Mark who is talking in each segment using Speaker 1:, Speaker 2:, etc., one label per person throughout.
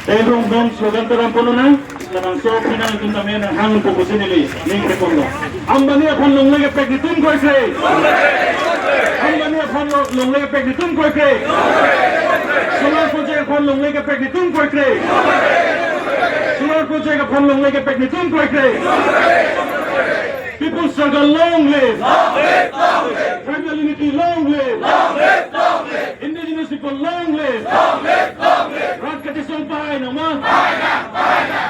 Speaker 1: Pero doon slogan tarampuno na lamang so pinang tuntamen ang hangin po kusinili ning repondo. Ambani upon long leg effect ni tun koy kre. Ambani upon long leg effect ni tun koy kre. Solar project upon long leg effect ni tun koy kre. Solar project upon long leg effect ni tun koy kre. People struggle, long live! Long live! Long live! Tribal unity, long live! Long live! Long live! Indigenous people, long live! Long live! Long live! Rad katisong pahay ng mga!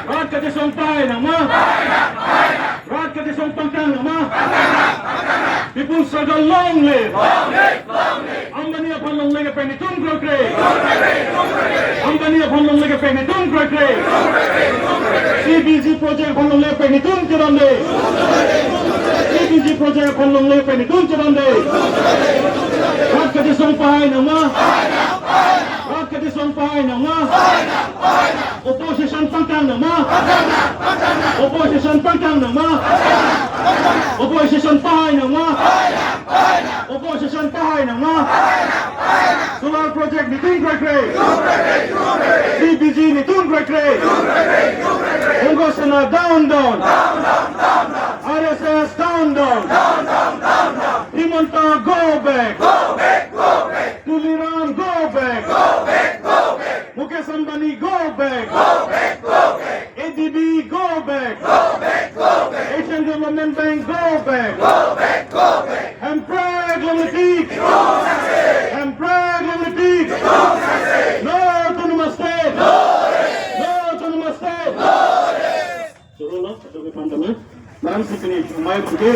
Speaker 1: Rad katisong pahay ng mga! Rad katisong pangkang ng mga! People struggle, long live! Long live! Long live! Ang baniya pang long live pang itong krokre! Ang baniya pang long live pang itong krokre! CBC project pang long live pang itong kirande! CBC project pang long live pang itong kirande! Rad katisong pahay ng mga! Rad katisong pahay ng mga! Oposisyon pangkang ng mga! Oposisyon pangkang ng mga! Oposisyon pahay ng mga! Oposisyon pahay ng mga! Solar project ni Tun Krekre! CBG ni Tun Krekre! Ungos na down down! RSS down down! Himonta go back! Tuliran go back! Mukesh Ambani go back! ADB go back! Asian Development Bank go back! Empreg Lamitik! Empreg Lamitik! No autonomous state! No autonomous state! Suruh lah, ada pandangan. Dan sekini, umay